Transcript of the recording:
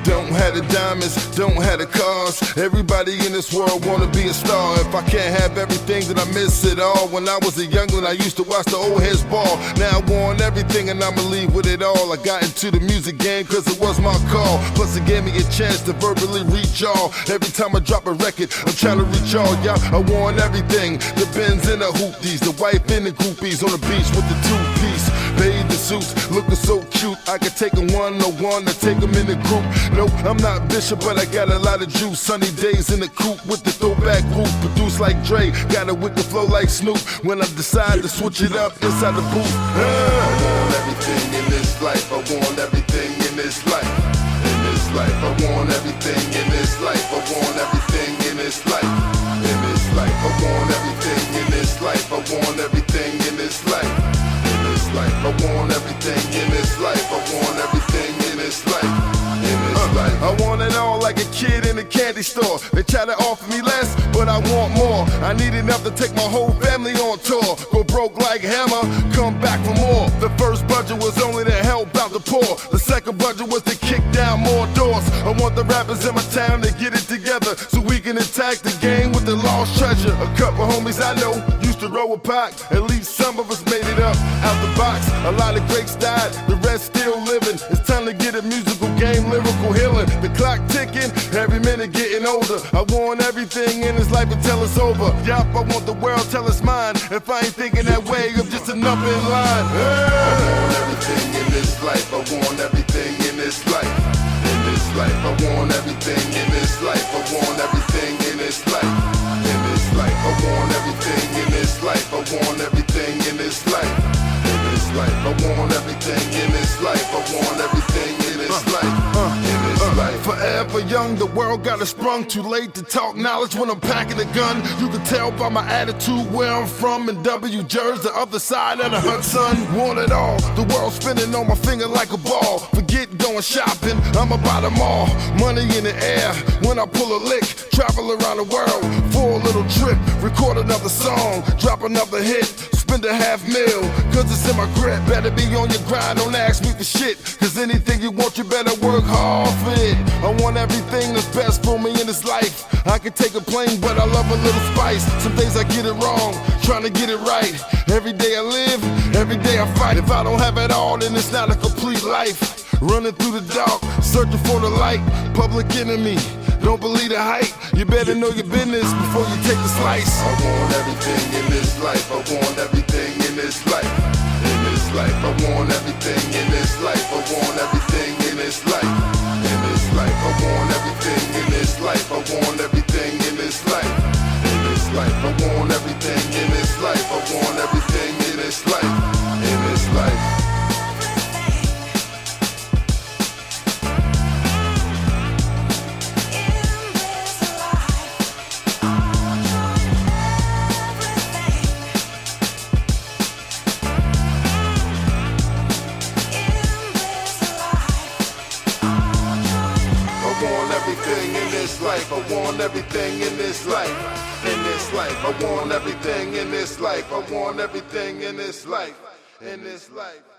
Don't have the diamonds, don't have the cars. Everybody in this world wanna be a star. If I can't have everything, then I miss it all. When I was a youngling, I used to watch the old heads ball. Now I want everything and I'ma leave with it all. I got into the music game cause it was my call. Plus it gave me a chance to verbally reach y'all. Every time I drop a record, I'm trying to reach y'all. Yeah, I want everything. The Benz and the hoopties, the wife and the groupies on the beach with the two-piece. Bathing suits, looking so cute. I could take them one-on-one or take them in the group. No, I'm not Bishop, but I got a lot of juice. Sunny days in the coupe with the throwback roof. Produced like Dre, got a wicked flow like Snoop. When I decide to switch it up inside the booth. I want everything in this life. I want everything in this life. In this life, I want everything in this life. I want everything in this life. In this life, I want everything in this life. I want everything in this life. In this life, I want everything in this life. I want everything in this life. I want it all like a kid in a candy store. They try to offer me less, but I want more. I need enough to take my whole family on tour. Go broke like Hammer, come back for more. The first budget was only to help out the poor. The second budget was to kick down more doors. I want the rappers in my town to get it together so we can attack the game with the lost treasure. A couple homies I know used to roll a pack. At least some of us made it up out the box. A lot of greats died, the rest still living. It's time to get a musical game, lyrical healing. The clock ticking, every minute getting older. I want everything in this life until it's over. Yup, I want the world till it's mine. If I ain't thinking that way, I'm just a number in line. I want everything in this life. I want everything in this life. In this life, I want everything in this life. I want everything in this life. In this life, I want everything in this life. I want everything in this life. In this life, I want everything in this life. I want everything in this life. Forever young, the world got us sprung. Too late to talk knowledge when I'm packing a gun. You can tell by my attitude where I'm from. In W Jersey, the other side of the Hudson. Want it all, the world spinning on my finger like a ball. Forget going shopping, I'm about them all. Money in the air, when I pull a lick. Travel around the world for a little trip. Record another song, drop another hit. Spend a $500,000, cause it's in my grip. Better be on your grind, don't ask me for shit. Cause anything you want, you better work hard for it. I want everything that's best for me in this life. I can take a plane, but I love a little spice. Some days I get it wrong, trying to get it right. Every day I live, every day I fight. If I don't have it all, then it's not a complete life. Running through the dark, searching for the light. Public enemy, don't believe the hype. You better know your business before you take the slice. I want everything in this life. I want everything in this life. In this life, I want everything in this life. I want everything in this life. In this life, I want everything in this life. I want everything in this life. In this life, I want everything in this life. I want everything in this life. In this life. Everything in this life, I want everything in this life. In this life, I want everything in this life. I want everything in this life. In this life.